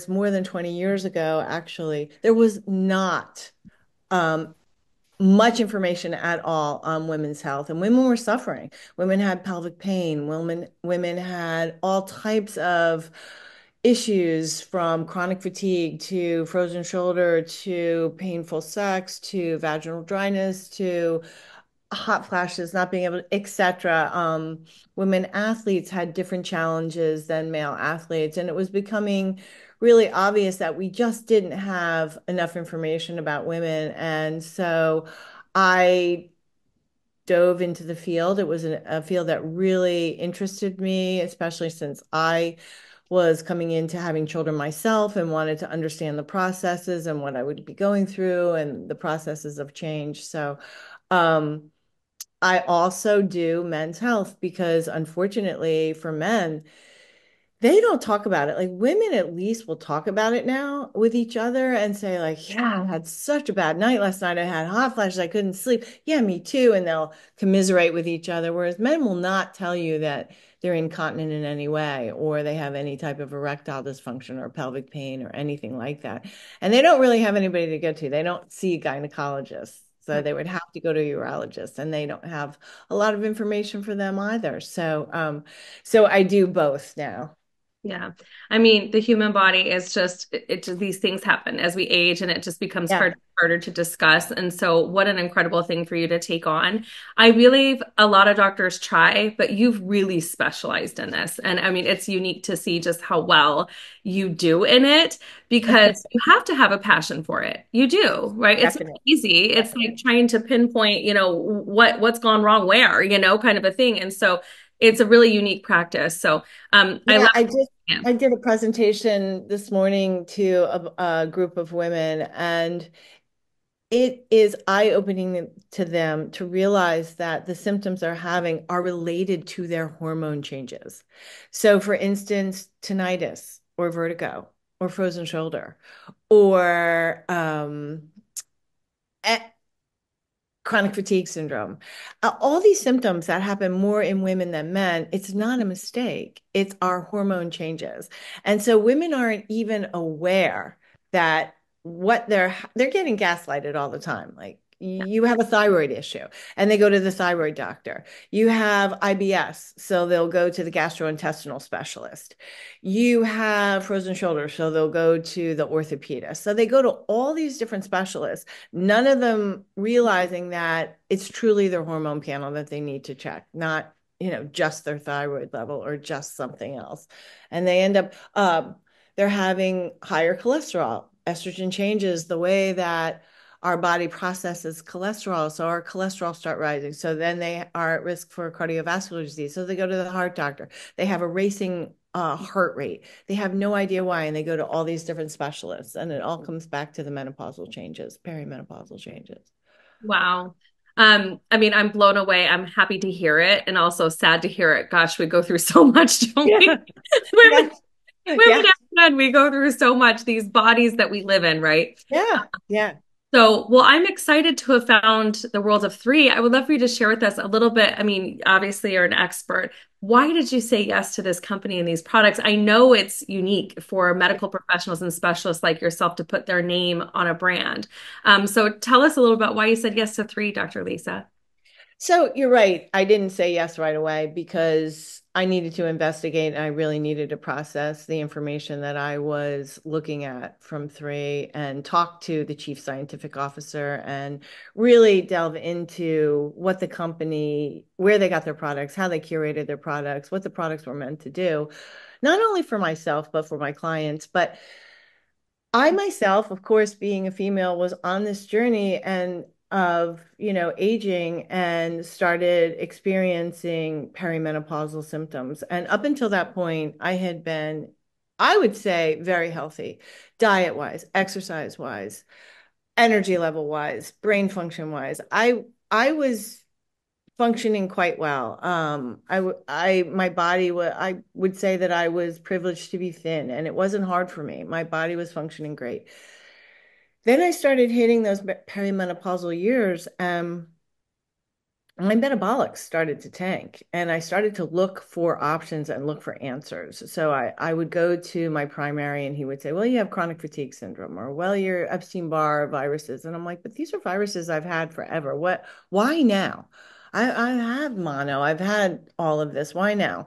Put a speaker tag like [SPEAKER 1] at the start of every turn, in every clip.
[SPEAKER 1] more than 20 years ago, actually, there was not um, much information at all on women's health, and women were suffering. Women had pelvic pain. Women had all types of issues, from chronic fatigue to frozen shoulder to painful sex to vaginal dryness to hot flashes, not being able to, etc. Women athletes had different challenges than male athletes, and it was becoming really obvious that we just didn't have enough information about women. And so I dove into the field. It was a field that really interested me, especially since I was coming into having children myself and wanted to understand the processes and what I would be going through and the processes of change. So, um, I also do men's health because, unfortunately, for men, they don't talk about it. Like, women at least will talk about it now with each other and say, like, yeah, I had such a bad night last night. I had hot flashes. I couldn't sleep. Yeah, me too. And they'll commiserate with each other. Whereas men will not tell you that they're incontinent in any way, or they have any type of erectile dysfunction or pelvic pain or anything like that. And they don't really have anybody to go to. They don't see gynecologists. So they would have to go to a urologist, and they don't have a lot of information for them either. So I do both now.
[SPEAKER 2] Yeah. I mean, the human body is just, these things happen as we age and it just becomes
[SPEAKER 1] Yeah.
[SPEAKER 2] harder to discuss. And so, what an incredible thing for you to take on. I believe a lot of doctors try, but you've really specialized in this. And I mean, it's unique to see just how well you do in it because you have to have a passion for it. You do, right? It's not
[SPEAKER 1] Definitely.
[SPEAKER 2] easy. It's like trying to pinpoint, what's gone wrong where, kind of a thing. And so, it's a really unique practice. So, I
[SPEAKER 1] Yeah,
[SPEAKER 2] love
[SPEAKER 1] I just
[SPEAKER 2] yeah.
[SPEAKER 1] I did a presentation this morning to a group of women, and it is eye-opening to them to realize that the symptoms they're having are related to their hormone changes. So, for instance, tinnitus or vertigo or frozen shoulder or chronic fatigue syndrome. All these symptoms that happen more in women than men, it's not a mistake. It's our hormone changes. And so women aren't even aware that what they're getting gaslighted all the time. Like, you have a thyroid issue, and they go to the thyroid doctor. You have IBS, so they'll go to the gastrointestinal specialist. You have frozen shoulders, so they'll go to the orthopedist. So they go to all these different specialists, none of them realizing that it's truly their hormone panel that they need to check, not, just their thyroid level or just something else. And they end up, they're having higher cholesterol. Estrogen changes the way that our body processes cholesterol. So our cholesterol start rising. So then they are at risk for cardiovascular disease. So they go to the heart doctor. They have a racing heart rate. They have no idea why, and they go to all these different specialists, and it all comes back to the menopausal changes, perimenopausal changes.
[SPEAKER 2] Wow. I mean, I'm blown away. I'm happy to hear it and also sad to hear it. Gosh, we go through so much, don't we?
[SPEAKER 1] Yeah,
[SPEAKER 2] Women,
[SPEAKER 1] yeah,
[SPEAKER 2] women
[SPEAKER 1] yeah,
[SPEAKER 2] and men, we go through so much, these bodies that we live in, right?
[SPEAKER 1] yeah, yeah.
[SPEAKER 2] So, well, I'm excited to have found the World of Three. I would love for you to share with us a little bit. I mean, obviously, you're an expert. Why did you say yes to this company and these products? I know it's unique for medical professionals and specialists like yourself to put their name on a brand. So, tell us a little about why you said yes to three, Dr. Lisa.
[SPEAKER 1] So you're right. I didn't say yes right away because I needed to investigate, and I really needed to process the information that I was looking at from three and talk to the chief scientific officer and really delve into what the company, where they got their products, how they curated their products, what the products were meant to do, not only for myself, but for my clients. But I myself, of course, being a female, was on this journey and of, aging, and started experiencing perimenopausal symptoms. And up until that point, I had been, I would say, very healthy, diet-wise, exercise-wise, energy level-wise, brain function-wise. I was functioning quite well. My body I would say that I was privileged to be thin, and it wasn't hard for me. My body was functioning great. Then I started hitting those perimenopausal years. my metabolics started to tank and I started to look for options and look for answers. So I would go to my primary and he would say, well, you have chronic fatigue syndrome or well, you're Epstein-Barr viruses. And I'm like, but these are viruses I've had forever. Why now? I have mono. I've had all of this. Why now?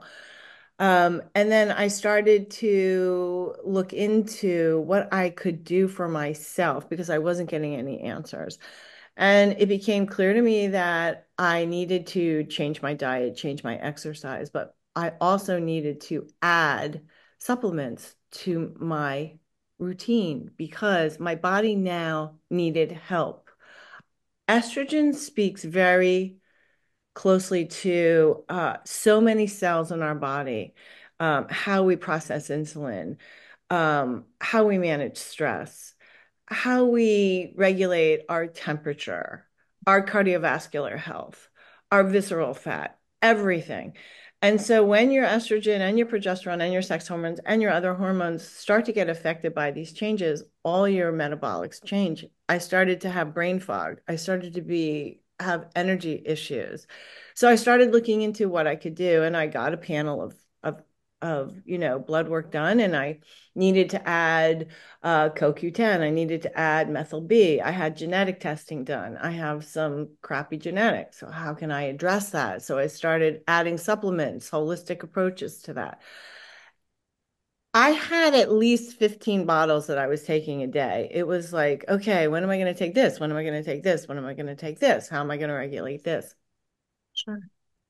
[SPEAKER 1] And then I started to look into what I could do for myself because I wasn't getting any answers. And it became clear to me that I needed to change my diet, change my exercise, but I also needed to add supplements to my routine because my body now needed help. Estrogen speaks very closely to so many cells in our body, how we process insulin, how we manage stress, how we regulate our temperature, our cardiovascular health, our visceral fat, everything. And so when your estrogen and your progesterone and your sex hormones and your other hormones start to get affected by these changes, all your metabolics change. I started to have brain fog. I started to be have energy issues. So I started looking into what I could do and I got a panel of blood work done and I needed to add CoQ10. I needed to add methyl B. I had genetic testing done. I have some crappy genetics. So how can I address that? So I started adding supplements, holistic approaches to that. I had at least 15 bottles that I was taking a day. It was like, okay, when am I going to take this? When am I going to take this? When am I going to take this? How am I going to regulate this?
[SPEAKER 2] Sure.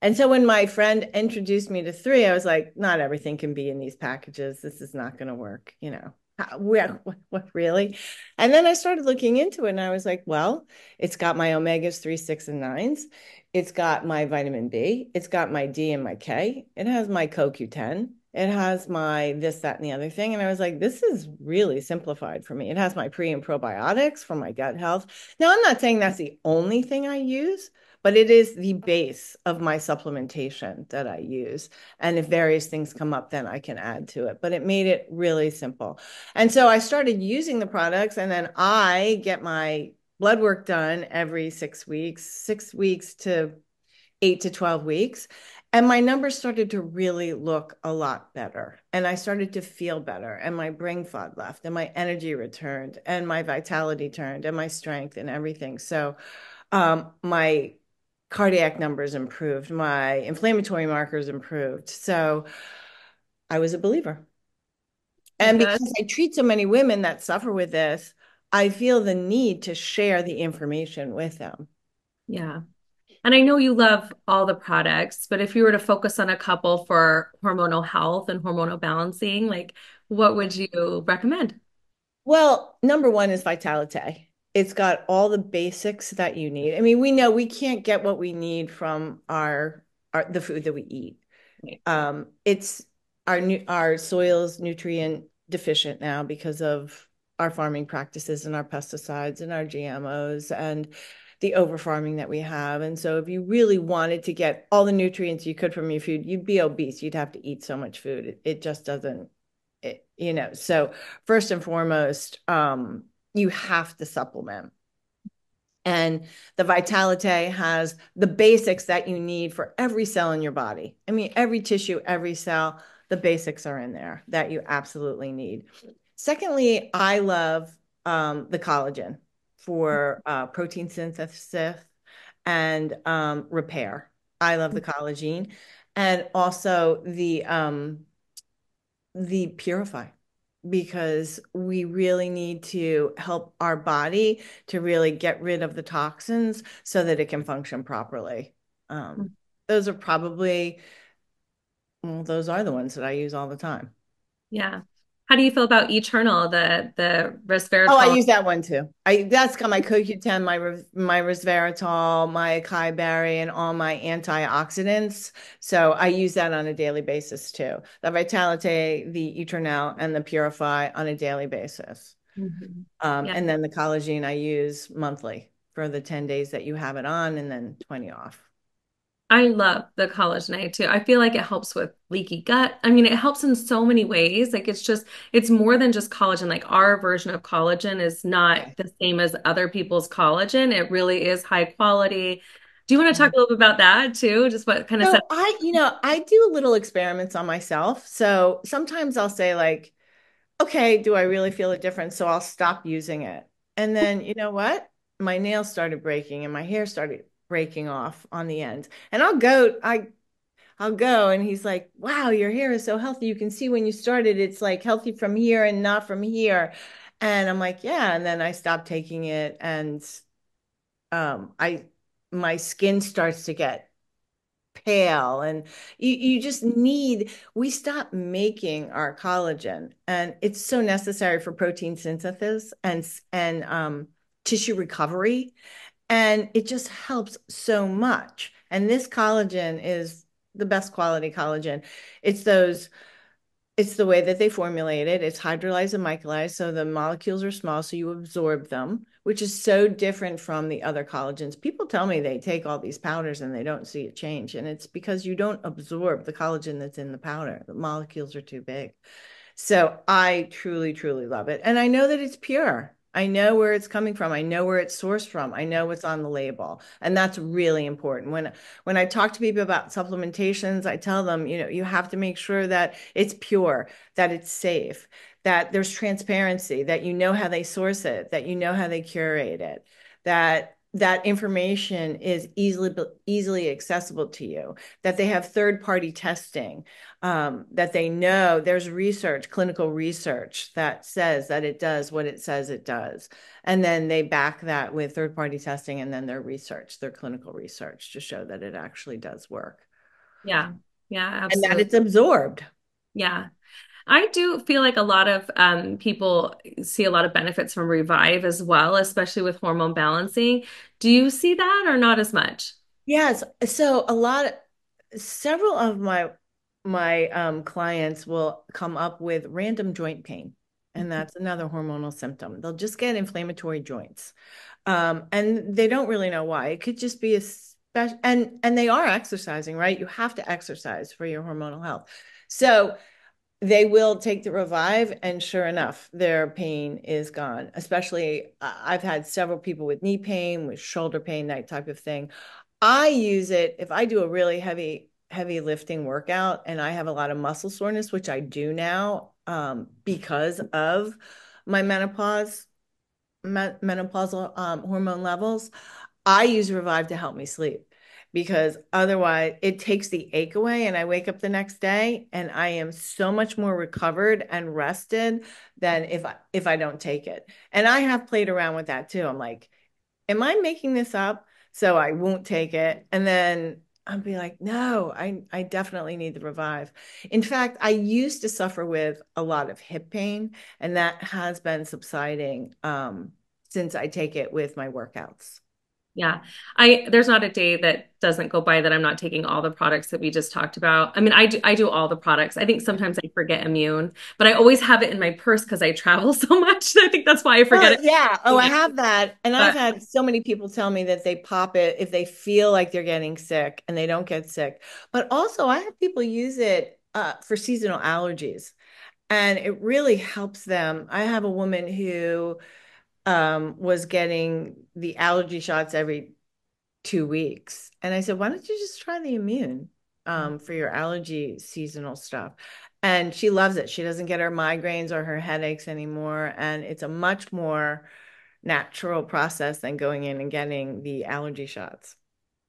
[SPEAKER 1] And so when my friend introduced me to three, I was like, not everything can be in these packages. This is not going to work, you know. What really? And then I started looking into it and I was like, well, it's got my omegas 3, 6, and 9s. It's got my vitamin B. It's got my D and my K. It has my CoQ10. It has my this, that, and the other thing. And I was like, this is really simplified for me. It has my pre and probiotics for my gut health. Now, I'm not saying that's the only thing I use, but it is the base of my supplementation that I use. And if various things come up, then I can add to it. But it made it really simple. And so I started using the products, and then I get my blood work done every 6 weeks, 6 weeks to 8 to 12 weeks. And my numbers started to really look a lot better. And I started to feel better. And my brain fog left, and my energy returned, and my vitality turned, and my strength, and everything. So my cardiac numbers improved, my inflammatory markers improved. So I was a believer. And
[SPEAKER 2] Good.
[SPEAKER 1] because I treat so many women that suffer with this, I feel the need to share the information with them.
[SPEAKER 2] Yeah. And I know you love all the products, but if you were to focus on a couple for hormonal health and hormonal balancing, like what would you recommend?
[SPEAKER 1] Well, number one is Vitalite. It's got all the basics that you need. I mean, we know we can't get what we need from our the food that we eat.
[SPEAKER 2] Right.
[SPEAKER 1] It's our soil's nutrient deficient now because of our farming practices and our pesticides and our GMOs and the over farming that we have. And so if you really wanted to get all the nutrients you could from your food, you'd be obese. You'd have to eat so much food. It just doesn't, So first and foremost, you have to supplement. And the Vitalite has the basics that you need for every cell in your body. I mean, every tissue, every cell, the basics are in there that you absolutely need. Secondly, I love the collagen for protein synthesis and repair. I love the collagen and also the Purify because we really need to help our body to really get rid of the toxins so that it can function properly. Um, those are probably, well, those are the ones that I use all the time.
[SPEAKER 2] Yeah. How do you feel about Eternal, the
[SPEAKER 1] Oh, I
[SPEAKER 2] resveratrol?
[SPEAKER 1] use that one too. That's got my CoQ10, my resveratrol, my acai berry, and all my antioxidants. So I use that on a daily basis too. The Vitality, the Eternal, and the Purify on a daily basis.
[SPEAKER 2] Mhm. Yeah.
[SPEAKER 1] And then the collagen I use monthly for the 10 days that you have it on and then 20 off.
[SPEAKER 2] I love the collagenate too. I feel like it helps with leaky gut. I mean, it helps in so many ways. Like it's more than just collagen. Like our version of collagen is not
[SPEAKER 1] Yeah.
[SPEAKER 2] the same as other people's collagen. It really is high quality. Do you want to talk a little bit about that too? Just what kind of set?
[SPEAKER 1] So I do little experiments on myself. So sometimes I'll say like, okay, do I really feel a difference? So I'll stop using it. And then you know what? My nails started breaking and my hair started breaking off on the end. And I'll go and he's like, wow, your hair is so healthy. You can see when you started, it's like healthy from here and not from here. And I'm like, yeah. And then I stopped taking it and I my skin starts to get pale and you just need we stop making our collagen and it's so necessary for protein synthesis and tissue recovery and it just helps so much and this collagen is the best quality collagen. it's those it's the way that they formulate it. It's hydrolyzed and mycolized, so the molecules are small, so you absorb them, which is so different from the other collagens. People tell me they take all these powders and they don't see it change, and it's because you don't absorb the collagen that's in the powder. The molecules are too big. So I truly, truly love it. And I know that it's pure. I know where it's coming from. I know where it's sourced from. I know what's on the label. And that's really important. When I talk to people about supplementations, I tell them, you have to make sure that it's pure, that it's safe, that there's transparency, that you know how they source it, that you know how they curate it, that that information is easily accessible to you, that they have third-party testing, that they know there's research, clinical research that says that it does what it says it does. And then they back that with third party testing and then their research, their clinical research to show that it actually does work
[SPEAKER 2] Yeah. Yeah,
[SPEAKER 1] and that
[SPEAKER 2] absolutely.
[SPEAKER 1] it's absorbed.
[SPEAKER 2] Yeah. I do feel like a lot of people see a lot of benefits from Revive as well, especially with hormone balancing. Do you see that or not as much?
[SPEAKER 1] Yes. So several of my clients will come up with random joint pain, and that's another hormonal symptom. They'll just get inflammatory joints. And they don't really know why. It could just be a special, and they are exercising, right? You have to exercise for your hormonal health. So they will take the Revive, and sure enough, their pain is gone. Especially, I've had several people with knee pain, with shoulder pain, that type of thing. I use it if I do a really heavy lifting workout and I have a lot of muscle soreness, which I do now because of my menopausal hormone levels. I use Revive to help me sleep because otherwise it takes the ache away and I wake up the next day and I am so much more recovered and rested than if I don't take it. And I have played around with that too. I'm like, am I making this up? So I won't take it. And then I'll be like, no, I definitely need the Revive. In fact, I used to suffer with a lot of hip pain, and that has been subsiding since I take it with my workouts.
[SPEAKER 2] Yeah. There's not a day that doesn't go by that I'm not taking all the products that we just talked about. I mean, I do all the products. I think sometimes I forget immune, but I always have it in my purse because I travel so much. I think that's why I forget
[SPEAKER 1] Oh,
[SPEAKER 2] it.
[SPEAKER 1] yeah. Oh, I have that. And I've
[SPEAKER 2] But
[SPEAKER 1] had so many people tell me that they pop it if they feel like they're getting sick and they don't get sick. But also, I have people use it for seasonal allergies, and it really helps them. I have a woman who was getting the allergy shots every 2 weeks. And I said, why don't you just try the immune for your allergy seasonal stuff? And she loves it. She doesn't get her migraines or her headaches anymore. And it's a much more natural process than going in and getting the allergy shots.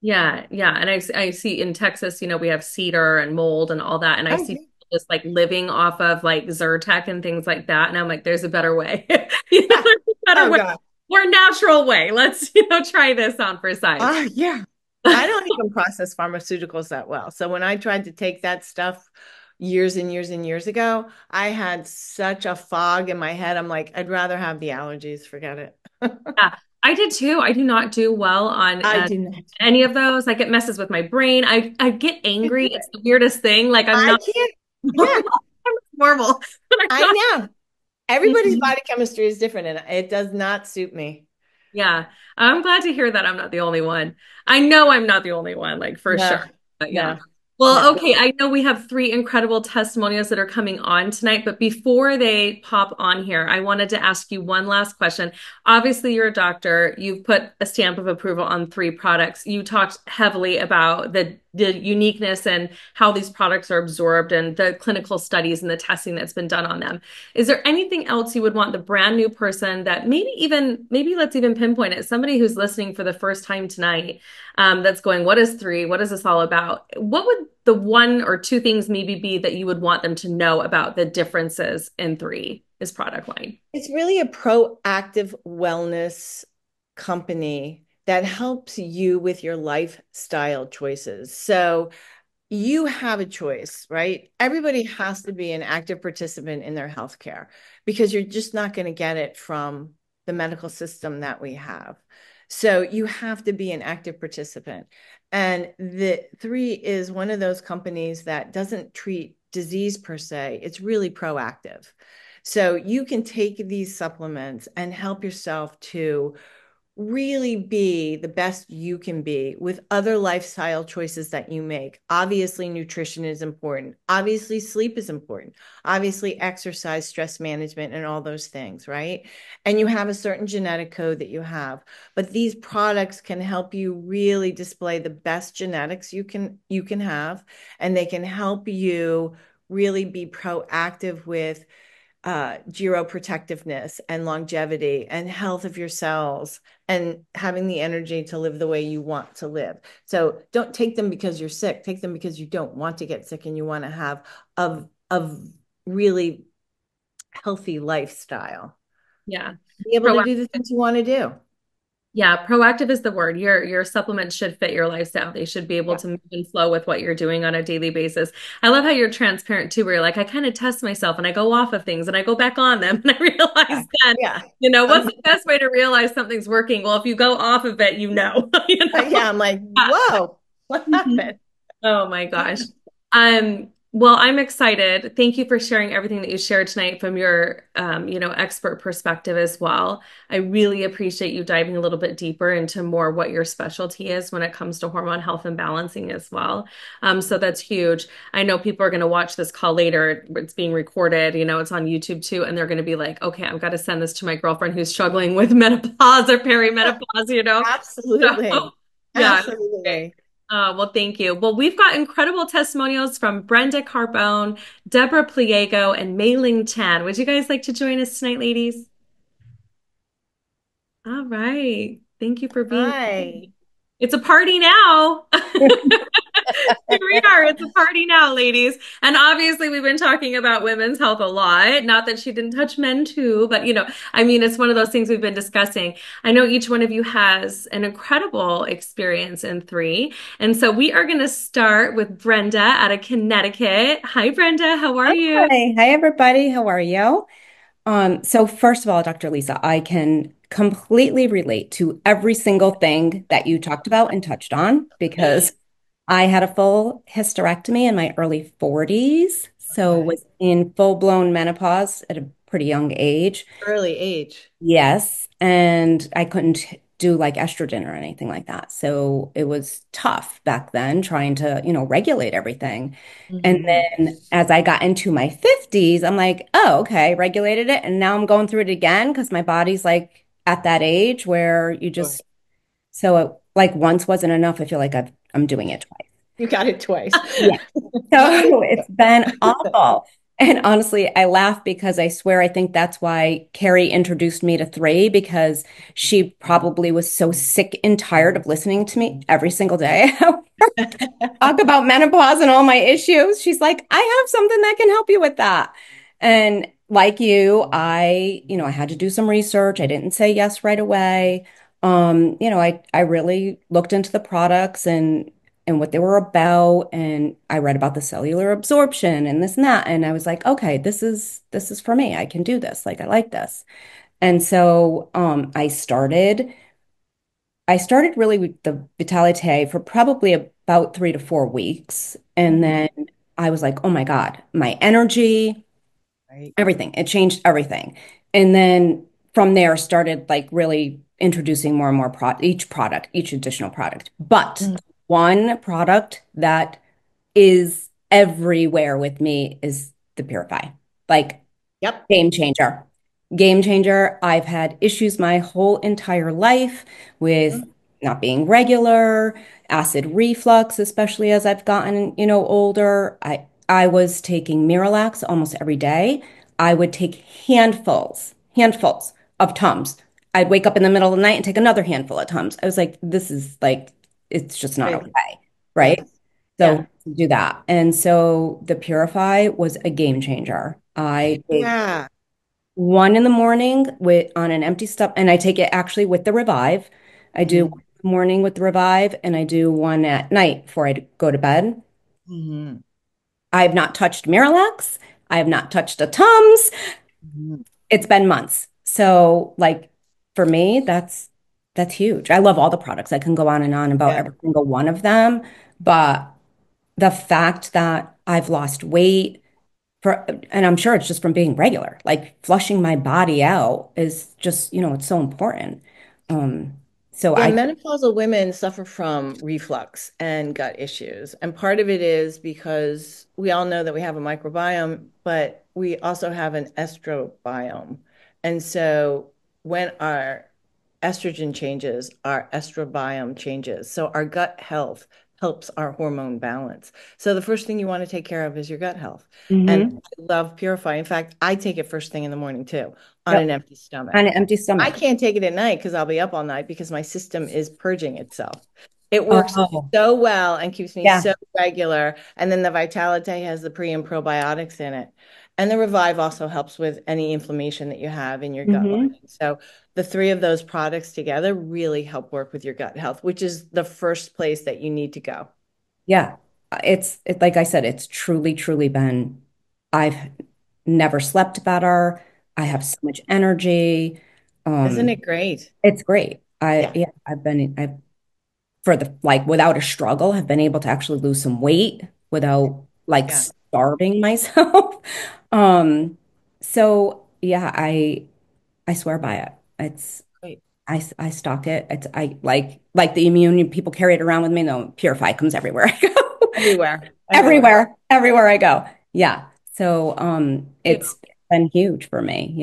[SPEAKER 2] yeah, yeah. And I see in Texas, we have cedar and mold and all that. And I
[SPEAKER 1] Oh,
[SPEAKER 2] see
[SPEAKER 1] yeah.
[SPEAKER 2] people just like living off of like Zyrtec and things like that. And I'm like, there's a better way.
[SPEAKER 1] Yeah.
[SPEAKER 2] There's a better
[SPEAKER 1] Oh,
[SPEAKER 2] way,
[SPEAKER 1] God.
[SPEAKER 2] more natural way. Let's, try this on for size.
[SPEAKER 1] Yeah. I don't even process pharmaceuticals that well. So when I tried to take that stuff years and years and years ago, I had such a fog in my head. I'm like, I'd rather have the allergies. Forget it.
[SPEAKER 2] Yeah, I did too. I do not do well on
[SPEAKER 1] I do not.
[SPEAKER 2] any of those. Like it messes with my brain. I get angry. It's the weirdest thing. Like I'm
[SPEAKER 1] I
[SPEAKER 2] not
[SPEAKER 1] can't. Yeah,
[SPEAKER 2] normal. I'm normal, but I'm
[SPEAKER 1] I
[SPEAKER 2] not.
[SPEAKER 1] know. Everybody's
[SPEAKER 2] Mhm.
[SPEAKER 1] body chemistry is different, and it does not suit me.
[SPEAKER 2] Yeah, I'm glad to hear that I'm not the only one. I know I'm not the only one, like for
[SPEAKER 1] No,
[SPEAKER 2] sure. But yeah.
[SPEAKER 1] no.
[SPEAKER 2] Well, okay, I know we have three incredible testimonials that are coming on tonight, but before they pop on here, I wanted to ask you one last question. Obviously, you're a doctor. You've put a stamp of approval on three products. You talked heavily about the uniqueness and how these products are absorbed and the clinical studies and the testing that's been done on them. Is there anything else you would want the brand new person that maybe let's even pinpoint it, somebody who's listening for the first time tonight, that's going, what is three? What is this all about? What would the one or two things maybe be that you would want them to know about the differences in three is product line?
[SPEAKER 1] It's really a proactive wellness company that helps you with your lifestyle choices. So you have a choice, right? Everybody has to be an active participant in their healthcare because you're just not going to get it from the medical system that we have. So you have to be an active participant. And the three is one of those companies that doesn't treat disease per se, it's really proactive. So you can take these supplements and help yourself to really be the best you can be with other lifestyle choices that you make. Obviously, nutrition is important. Obviously, sleep is important. Obviously, exercise, stress management, and all those things, right? And you have a certain genetic code that you have. But these products can help you really display the best genetics you can have, and they can help you really be proactive with geroprotectiveness and longevity and health of your cells and having the energy to live the way you want to live. So don't take them because you're sick. Take them because you don't want to get sick and you want to have a really healthy lifestyle.
[SPEAKER 2] Yeah.
[SPEAKER 1] Be able to do the things you want to do.
[SPEAKER 2] Yeah, proactive is the word. Your supplements should fit your lifestyle. They should be able
[SPEAKER 1] Yeah.
[SPEAKER 2] to move and flow with what you're doing on a daily basis. I love how you're transparent too, where you're like, I kind of test myself and I go off of things and I go back on them and I
[SPEAKER 1] Yeah.
[SPEAKER 2] realize then,
[SPEAKER 1] Yeah.
[SPEAKER 2] what's the best way to realize something's working? Well, if you go off of it, you know,
[SPEAKER 1] Yeah. I'm like, whoa, what
[SPEAKER 2] Mhm.
[SPEAKER 1] happened?
[SPEAKER 2] Oh my gosh. Well, I'm excited. Thank you for sharing everything that you shared tonight from your, expert perspective as well. I really appreciate you diving a little bit deeper into more what your specialty is when it comes to hormone health and balancing as well. So that's huge. I know people are going to watch this call later. It's being recorded, it's on YouTube too, and they're going to be like, okay, I've got to send this to my girlfriend who's struggling with menopause or perimenopause. So,
[SPEAKER 1] Absolutely.
[SPEAKER 2] yeah.
[SPEAKER 1] Absolutely.
[SPEAKER 2] Well, thank you. Well, we've got incredible testimonials from Brenda Carbone, Deborah Pliego, and Mei Ling Tan. Would you guys like to join us tonight, ladies? All right. Thank you for being here.
[SPEAKER 1] Hi.
[SPEAKER 2] It's a party now. Here we are. It's a party now, ladies. And obviously, we've been talking about women's health a lot. Not that she didn't touch men too, but it's one of those things we've been discussing. I know each one of you has an incredible experience in three. And so we are going to start with Brenda out of Connecticut. Hi, Brenda. How are you?
[SPEAKER 3] Hi everybody. How are you? So first of all, Dr. Lisa, I can completely relate to every single thing that you talked about and touched on because I had a full hysterectomy in my early 40s, so
[SPEAKER 1] Okay.
[SPEAKER 3] was in full-blown menopause at a pretty young age.
[SPEAKER 1] Early age.
[SPEAKER 3] Yes, and I couldn't do like estrogen or anything like that. So it was tough back then trying to, regulate everything. And
[SPEAKER 1] Hmm.
[SPEAKER 3] then as I got into my 50s, I'm like, oh, okay, regulated it. And now I'm going through it again because my body's like at that age where you
[SPEAKER 1] Sure.
[SPEAKER 3] just, so like once wasn't enough. I feel like I'm doing it twice.
[SPEAKER 1] You got it twice.
[SPEAKER 3] Yeah. So it's been awful. And honestly, I laugh because I swear I think that's why Carrie introduced me to three because she probably was so sick and tired of listening to me every single day. Talk about menopause and all my issues. She's like, I have something that can help you with that. And like you, I had to do some research. I didn't say yes right away. I really looked into the products and what they were about, and I read about the cellular absorption and this and that. And I was like, okay, this is for me. I can do this. Like I like this. And so I started really with the Vitalite for probably about 3 to 4 weeks. And
[SPEAKER 1] Mhm.
[SPEAKER 3] then I was like, oh my God, my energy,
[SPEAKER 1] Right.
[SPEAKER 3] everything. It changed everything. And then from there started like really introducing more and more each additional product. But
[SPEAKER 1] Mm.
[SPEAKER 3] one product that is everywhere with me is the Purify. Like
[SPEAKER 1] Yep.
[SPEAKER 3] game changer. Game changer. I've had issues my whole entire life with
[SPEAKER 1] Mhm.
[SPEAKER 3] not being regular, acid reflux, especially as I've gotten, older. I was taking Miralax almost every day. I would take handfuls of Tums. I'd wake up in the middle of the night and take another handful of Tums. I was like, this is like, it's just not
[SPEAKER 1] Crazy.
[SPEAKER 3] okay, right?
[SPEAKER 1] Yes.
[SPEAKER 3] So
[SPEAKER 1] Yeah.
[SPEAKER 3] do that. And so the Purify was a game changer. I take
[SPEAKER 1] Yeah.
[SPEAKER 3] one in the morning with on an empty stomach, and I take it actually with the Revive. I do one
[SPEAKER 1] Hmm.
[SPEAKER 3] in the morning with the Revive, and I do one at night before I go to bed.
[SPEAKER 1] Hmm.
[SPEAKER 3] I have not touched Miralax. I have not touched a Tums.
[SPEAKER 1] Hmm.
[SPEAKER 3] It's been months. So, like for me, that's huge. I love all the products. I can go on and on about
[SPEAKER 1] Yeah.
[SPEAKER 3] every single one of them, but the fact that I've lost weight for, and I'm sure it's just from being regular, like flushing my body out is just, it's so important. Um, so
[SPEAKER 1] Yeah,
[SPEAKER 3] I,
[SPEAKER 1] menopausal women suffer from reflux and gut issues. And part of it is because we all know that we have a microbiome, but we also have an estrobiome. And so when our estrogen changes, our estrobiome changes. So our gut health helps our hormone balance. So the first thing you want to take care of is your gut health. And
[SPEAKER 3] Mhm.
[SPEAKER 1] I love Purify. In fact, I take it first thing in the morning too, on
[SPEAKER 3] Yep,
[SPEAKER 1] an empty
[SPEAKER 3] on
[SPEAKER 1] stomach.
[SPEAKER 3] an empty
[SPEAKER 1] I
[SPEAKER 3] stomach.
[SPEAKER 1] can't take it at night because I'll be up all night because my system is purging itself. It works
[SPEAKER 3] Oh,
[SPEAKER 1] so well and keeps me
[SPEAKER 3] yeah.
[SPEAKER 1] so regular. And then the Vitalite has the pre and probiotics in it. And the Revive also helps with any inflammation that you have in your gut
[SPEAKER 3] Hmm.
[SPEAKER 1] lining. So the three of those products together really help work with your gut health, which is the first place that you need to go.
[SPEAKER 3] Yeah. Like I said, it's truly, truly been, I've never slept better. I
[SPEAKER 1] Yeah.
[SPEAKER 3] have so much energy.
[SPEAKER 1] Isn't
[SPEAKER 3] Um,
[SPEAKER 1] it great?
[SPEAKER 3] it's great.
[SPEAKER 1] Yeah.
[SPEAKER 3] Yeah, I've for the like without a struggle have been able to actually lose some weight without like
[SPEAKER 1] Yeah.
[SPEAKER 3] starving myself. Um, so yeah, I swear by it. It's
[SPEAKER 1] Great.
[SPEAKER 3] I stock it. It's I like the immune people carry it around with me. No, Purify comes everywhere I go.
[SPEAKER 1] Everywhere. Everywhere.
[SPEAKER 3] Everywhere I go. Yeah. So
[SPEAKER 1] You
[SPEAKER 3] it's been huge for me.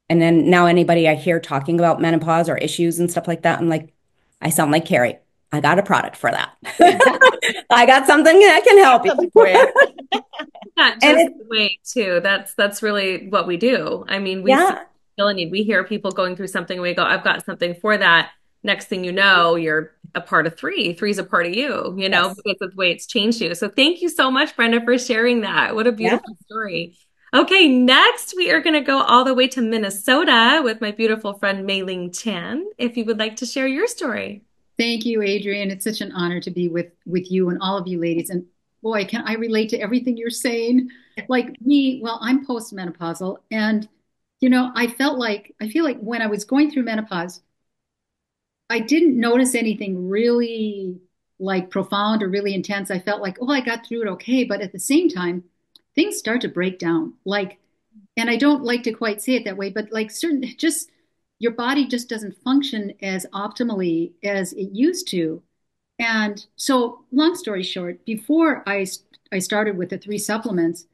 [SPEAKER 3] And then now anybody I hear talking about menopause or issues and stuff like that, I'm like, I sound like Carrie. I got a product for that.
[SPEAKER 1] know.
[SPEAKER 3] I got something that can help you.
[SPEAKER 1] Something for you.
[SPEAKER 2] Not
[SPEAKER 3] And
[SPEAKER 2] just
[SPEAKER 3] it's
[SPEAKER 2] the weight too. That's really what we do. I mean, we see
[SPEAKER 3] yeah,
[SPEAKER 2] still a need. We hear people going through something, and we go, I've got something for that. Next thing you know, you're a part of three. Three's a part of you,
[SPEAKER 3] yes.
[SPEAKER 2] because of the way it's changed you. So thank you so much, Brenda, for sharing that. What a
[SPEAKER 3] Yeah.
[SPEAKER 2] beautiful story. Okay, next we are going to go all the way to Minnesota with my beautiful friend Mei Ling Chan. If you would like to share your story.
[SPEAKER 4] Thank you, Adrian. It's such an honor to be with you and all of you ladies. And boy, can I relate to everything you're saying. Like me, well, I'm postmenopausal, and I feel like when I was going through menopause, I didn't notice anything really like profound or really intense. I felt like, oh, I got through it okay, but at the same time, things start to break down. Like, and I don't like to quite say it that way, but like certain just your body just doesn't function as optimally as it used to. And so, long story short, before I started with the three supplements,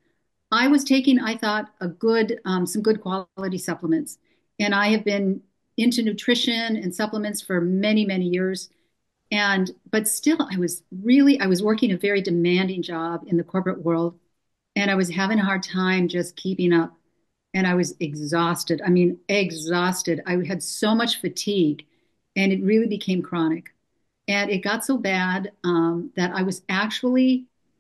[SPEAKER 4] I was taking, I thought, some good quality supplements, and I have been into nutrition and supplements for many, many years. And but still, I was working a very demanding job in the corporate world, and I was having a hard time just keeping up. And I was exhausted. I mean, exhausted. I had so much fatigue, and it really became chronic. And it got so bad that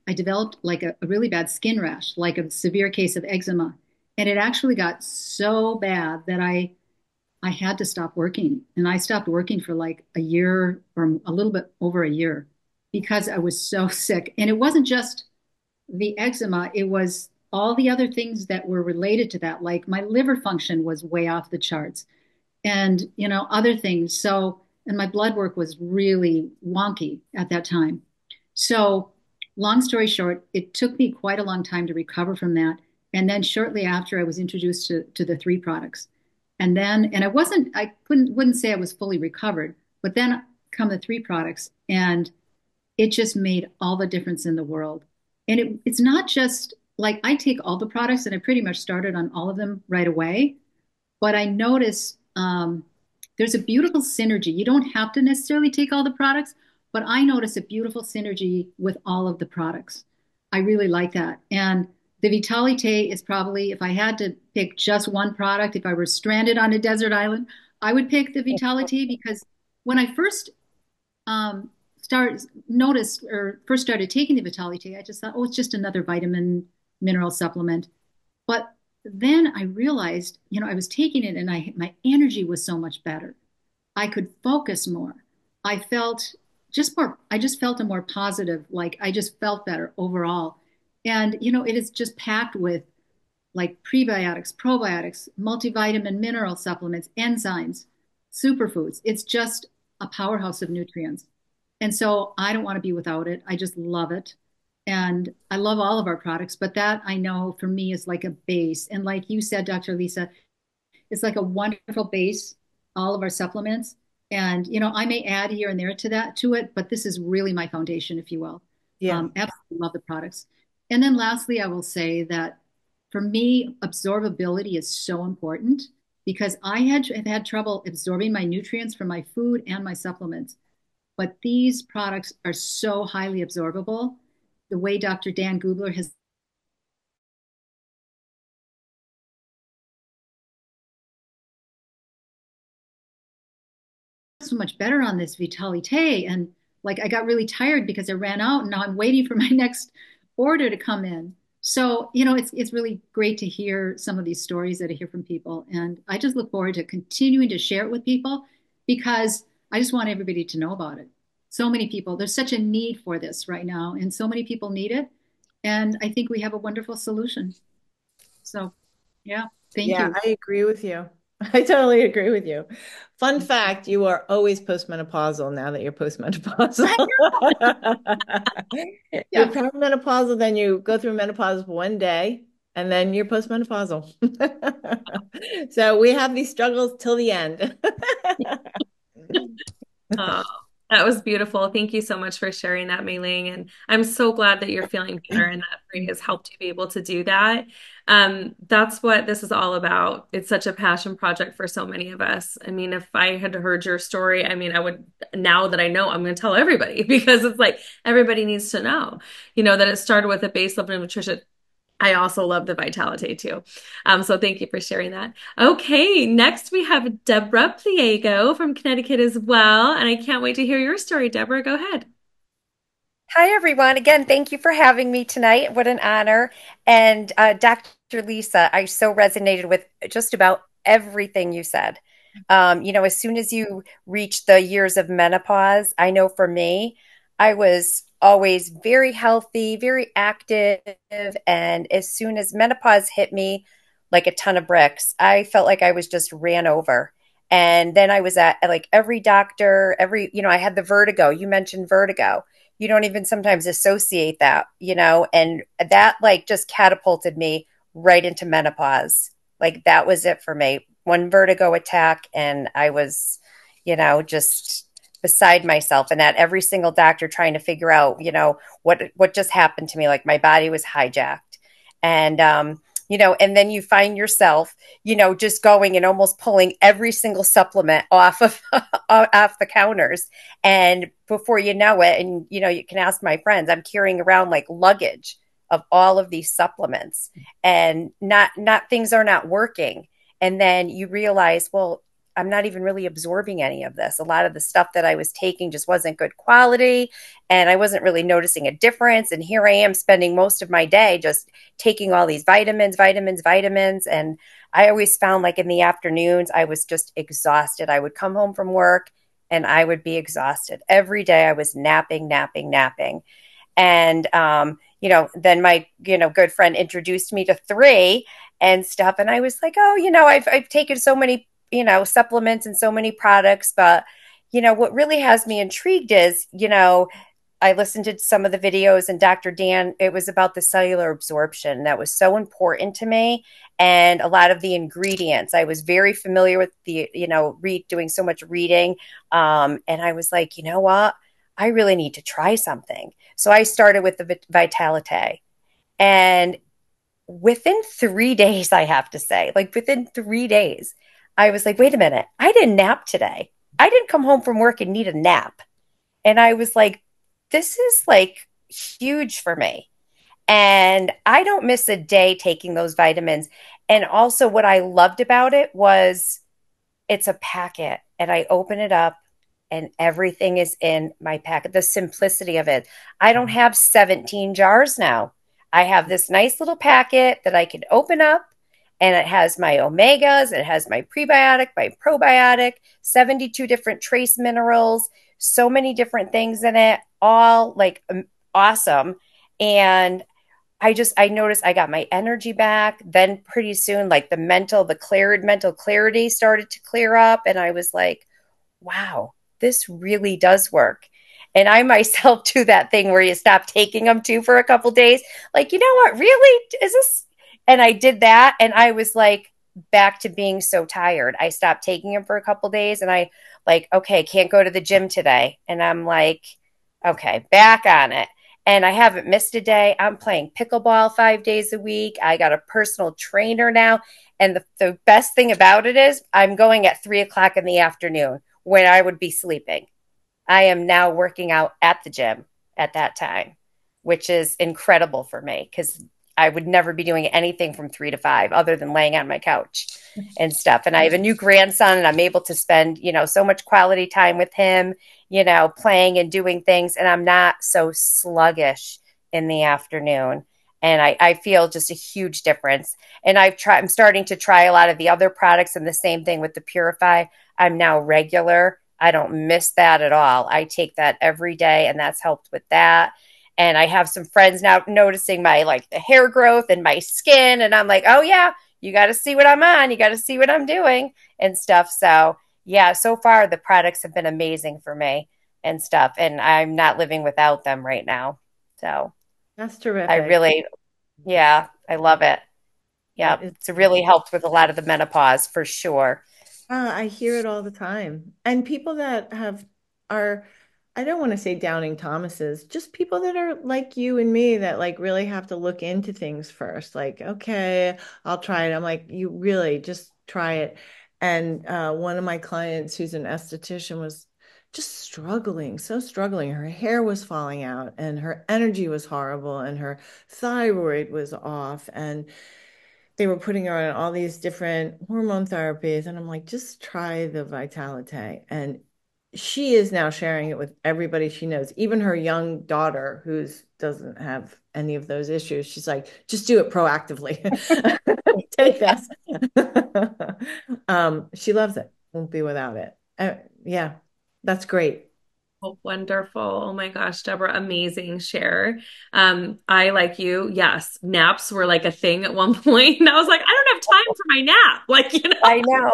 [SPEAKER 4] I developed like a really bad skin rash, like a severe case of eczema. And it actually got so bad that I had to stop working. And I stopped working for like a year or a little bit over a year because I was so sick. And it wasn't just the eczema, it was all the other things that were related to that. Like my liver function was way off the charts and, other things. So, and my blood work was really wonky at that time. So, long story short, it took me quite a long time to recover from that. And then shortly after, I was introduced to the three products. And I wouldn't say I was fully recovered, but then come the three products. And it just made all the difference in the world. And it's not just like I take all the products and I pretty much started on all of them right away. But I notice there's a beautiful synergy. You don't have to necessarily take all the products, but I notice a beautiful synergy with all of the products. I really like that. And the Vitalite is probably, if I had to pick just one product, if I were stranded on a desert island, I would pick the Vitalite because when I first noticed or first started taking the Vitalite, I just thought, oh, it's just another vitamin mineral supplement. But then I realized, I was taking it and my energy was so much better. I could focus more. I felt I just felt a more positive, like I just felt better overall. And, it is just packed with like prebiotics, probiotics, multivitamin, mineral supplements, enzymes, superfoods. It's just a powerhouse of nutrients. And so I don't want to be without it. I just love it. And I love all of our products, but that I know for me is like a base. And like you said, Dr. Lisa, it's like a wonderful base, all of our supplements. And, I may add here and there to it, but this is really my foundation, if you will.
[SPEAKER 1] Yeah.
[SPEAKER 4] Absolutely love the products. And then lastly, I will say that for me, absorbability is so important because have had trouble absorbing my nutrients from my food and my supplements. But these products are so highly absorbable. The way Dr. Dan Gubler has so much better on this Vitalite. And like I got really tired because I ran out and now I'm waiting for my next order to come in. So, it's really great to hear some of these stories that I hear from people. And I just look forward to continuing to share it with people because I just want everybody to know about it. So many people, there's such a need for this right now, and so many people need it. And I think we have a wonderful solution. So, yeah, thank
[SPEAKER 1] Yeah,
[SPEAKER 4] you.
[SPEAKER 1] I agree with you. I totally agree with you. Fun fact, you are always postmenopausal now that you're postmenopausal. You're
[SPEAKER 4] Yeah.
[SPEAKER 1] perimenopausal, then you go through menopause for one day, and then you're postmenopausal. So we have these struggles till the end.
[SPEAKER 2] Oh, that was beautiful. Thank you so much for sharing that, Mei Ling. And I'm so glad that you're feeling better and that Free has helped you be able to do that. That's what this is all about. It's such a passion project for so many of us. I mean, if I had heard your story, I mean, I would, now that I know, I'm going to tell everybody because it's like everybody needs to know, that it started with a base level of nutrition. I also love the Vitality too. So thank you for sharing that. Okay, next we have Deborah Pliego from Connecticut as well. And I can't wait to hear your story, Deborah. Go ahead.
[SPEAKER 5] Hi, everyone. Again, thank you for having me tonight. What an honor. And Dr. Lisa, I so resonated with just about everything you said. As soon as you reach the years of menopause, I know for me, I was always very healthy, very active. And as soon as menopause hit me like a ton of bricks, I felt like I was just ran over. And then I was at like every doctor, I had the vertigo. You mentioned vertigo. You don't even sometimes associate that, and that like just catapulted me right into menopause. Like that was it for me. One vertigo attack, and I was, just beside myself. And at every single doctor trying to figure out, what just happened to me. Like my body was hijacked. And and then you find yourself, just going and almost pulling every single supplement off of off the counters. And before you know it, and you can ask my friends, I'm carrying around like luggage of all of these supplements, and not things are not working. And then you realize, well, I'm not even really absorbing any of this. A lot of the stuff that I was taking just wasn't good quality, and I wasn't really noticing a difference. And here I am spending most of my day just taking all these vitamins, vitamins, vitamins. And I always found like in the afternoons, I was just exhausted. I would come home from work and I would be exhausted. Every day I was napping, napping, napping. And, then my, good friend introduced me to three and stuff. And I was like, oh, I've taken so many, supplements and so many products. But, what really has me intrigued is, I listened to some of the videos, and Dr. Dan, it was about the cellular absorption. That was so important to me. And a lot of the ingredients, I was very familiar with doing so much reading. And I was like, you know what? I really need to try something. So I started with the Vitalite. And within 3 days, I have to say, like within 3 days, I was like, wait a minute, I didn't nap today. I didn't come home from work and need a nap. And I was like, this is like huge for me. And I don't miss a day taking those vitamins. And also, what I loved about it was it's a packet, and I open it up and everything is in my packet. The simplicity of it. I don't have 17 jars now. I have this nice little packet that I can open up, and it has my omegas, it has my prebiotic, my probiotic, 72 different trace minerals, so many different things in it, all like awesome. And I noticed I got my energy back. Then pretty soon, like mental clarity started to clear up. And I was like, wow, this really does work. And I myself do that thing where you stop taking them too for a couple days. Like, you know what, really? Is this? And I did that. And I was like back to being so tired. I stopped taking them for a couple days and I like, okay, can't go to the gym today. And I'm like, okay, back on it. And I haven't missed a day. I'm playing pickleball 5 days a week. I got a personal trainer now. And the best thing about it is I'm going at 3 o'clock in the afternoon when I would be sleeping. I am now working out at the gym at that time, which is incredible for me because I would never be doing anything from 3 to 5 other than laying on my couch and stuff. And I have a new grandson and I'm able to spend, so much quality time with him, playing and doing things. And I'm not so sluggish in the afternoon. And I feel just a huge difference. And I'm starting to try a lot of the other products and the same thing with the Purify. I'm now regular. I don't miss that at all. I take that every day and that's helped with that. And I have some friends now noticing my the hair growth and my skin. And I'm like, oh yeah, you got to see what I'm on. You got to see what I'm doing and stuff. So yeah, so far the products have been amazing for me and stuff. And I'm not living without them right now. So
[SPEAKER 1] That's terrific.
[SPEAKER 5] I love it. Yeah, it's really helped with a lot of the menopause for sure.
[SPEAKER 1] I hear it all the time. And people that are, I don't want to say doubting Thomases, just people that are like you and me that really have to look into things first. Like, okay, I'll try it. I'm like, you really just try it. And one of my clients who's an esthetician was just struggling, so struggling. Her hair was falling out and her energy was horrible and her thyroid was off. And they were putting her on all these different hormone therapies. And I'm like, just try the Vitalite. And she is now sharing it with everybody she knows, even her young daughter who doesn't have any of those issues. She's like, just do it proactively. Take this. She loves it. Won't be without it. Yeah, that's great.
[SPEAKER 2] Oh, wonderful. Oh my gosh, Deborah, amazing share. I like you. Yes, naps were like a thing at one point. And I was like, I don't have time for my nap.
[SPEAKER 5] I know.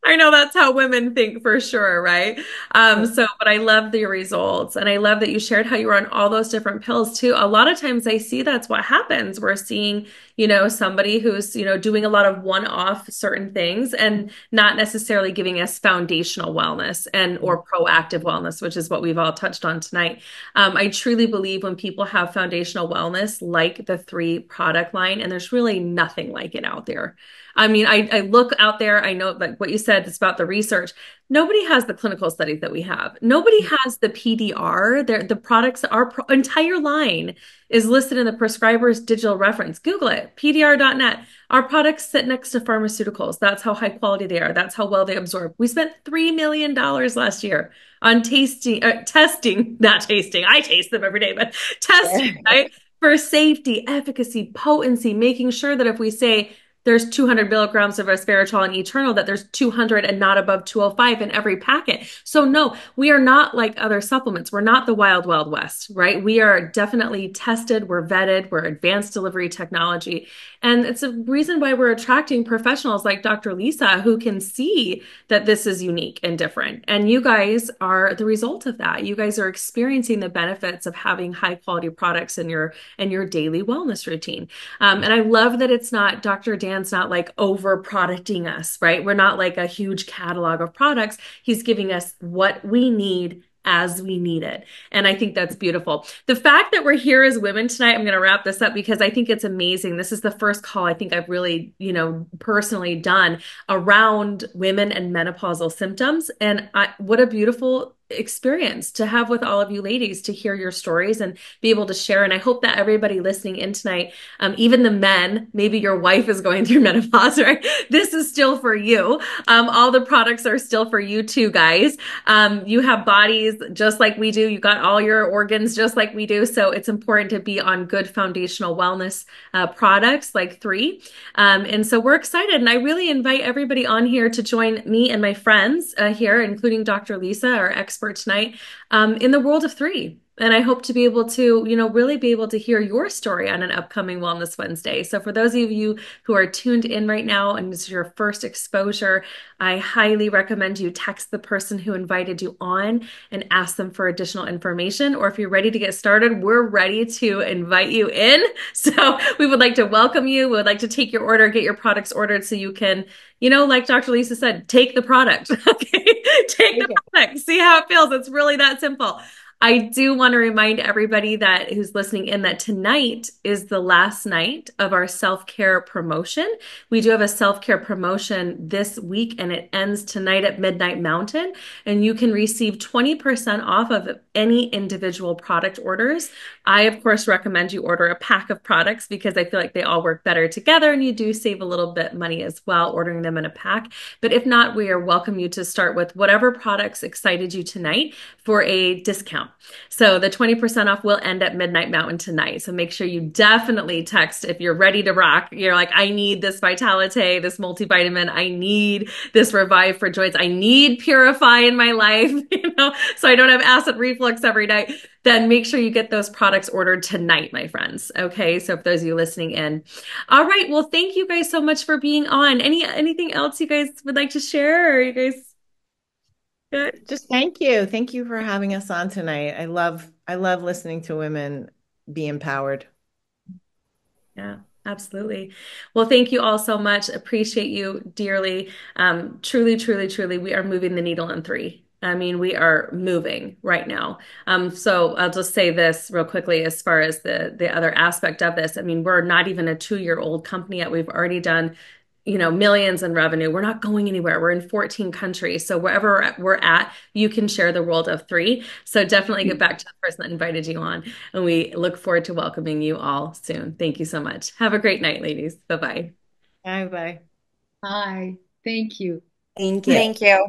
[SPEAKER 2] I know that's how women think for sure, right? But I love the results and I love that you shared how you were on all those different pills too. A lot of times I see that's what happens. We're seeing, somebody who's, doing a lot of one-off certain things and not necessarily giving us foundational wellness or proactive wellness, which is what we've all touched on tonight. I truly believe when people have foundational wellness, like the 3 product line, and there's really nothing like it out there. I mean, I look out there, I know like what you said, it's about the research. Nobody has the clinical studies that we have. Nobody has the PDR. The products, our entire line is listed in the prescriber's digital reference. Google it, pdr.net. Our products sit next to pharmaceuticals. That's how high quality they are. That's how well they absorb. We spent $3 million last year on testing, not tasting. I taste them every day, but testing, right? For safety, efficacy, potency, making sure that if we say there's 200 milligrams of resveratrol and Eternal, that there's 200 and not above 205 in every packet. So no, we are not like other supplements. We're not the wild, wild west, right? We are definitely tested. We're vetted. We're advanced delivery technology. And it's a reason why we're attracting professionals like Dr. Lisa, who can see that this is unique and different. And you guys are the result of that. You guys are experiencing the benefits of having high quality products in your daily wellness routine. And I love that it's not Dr. Dan Dan's not like over producting us, right? We're not like a huge catalog of products. He's giving us what we need as we need it. And I think that's beautiful. The fact that we're here as women tonight, I'm going to wrap this up because I think it's amazing. This is the first call I think I've really, personally done around women and menopausal symptoms. And what a beautiful experience to have with all of you ladies to hear your stories and be able to share. And I hope that everybody listening in tonight, even the men, maybe your wife is going through menopause, right? This is still for you. All the products are still for you too, guys. You have bodies just like we do. You got all your organs just like we do. So it's important to be on good foundational wellness products like 3. And so we're excited. And I really invite everybody on here to join me and my friends here, including Dr. Lisa, our expert tonight, in the world of 3. And I hope to be able to, really be able to hear your story on an upcoming Wellness Wednesday. So for those of you who are tuned in right now and this is your first exposure, I highly recommend you text the person who invited you on and ask them for additional information. Or if you're ready to get started, we're ready to invite you in. So we would like to welcome you. We would like to take your order, get your products ordered so you can, like Dr. Lisa said, take the product. Okay, take the product. See how it feels. It's really that simple. I do want to remind everybody who's listening in that tonight is the last night of our self-care promotion. We do have a self-care promotion this week and it ends tonight at midnight Mountain, and you can receive 20% off of any individual product orders. I, of course, recommend you order a pack of products because I feel like they all work better together and you do save a little bit money as well ordering them in a pack. But if not, we are welcome you to start with whatever products excited you tonight for a discount. So the 20% off will end at midnight Mountain tonight. So make sure you definitely text if you're ready to rock. You're like, I need this Vitality, this multivitamin. I need this Revive for joints. I need Purify in my life, so I don't have acid reflux every night. Then make sure you get those products ordered tonight, my friends. Okay. So for those of you listening in. All right. Well, thank you guys so much for being on. Anything else you guys would like to share? Or you guys good?
[SPEAKER 1] Just thank you. Thank you for having us on tonight. I love listening to women be empowered.
[SPEAKER 2] Yeah, absolutely. Well, thank you all so much. Appreciate you dearly. Truly, truly, truly, we are moving the needle in 3. I mean, we are moving right now. So I'll just say this real quickly as far as the other aspect of this. I mean, we're not even a 2-year-old company yet. We've already done millions in revenue. We're not going anywhere. We're in 14 countries. So wherever we're at, you can share the world of 3. So definitely get back to the person that invited you on. And we look forward to welcoming you all soon. Thank you so much. Have a great night, ladies. Bye-bye.
[SPEAKER 1] Bye bye.
[SPEAKER 4] Hi, thank you.
[SPEAKER 3] Thank you.
[SPEAKER 5] Thank you.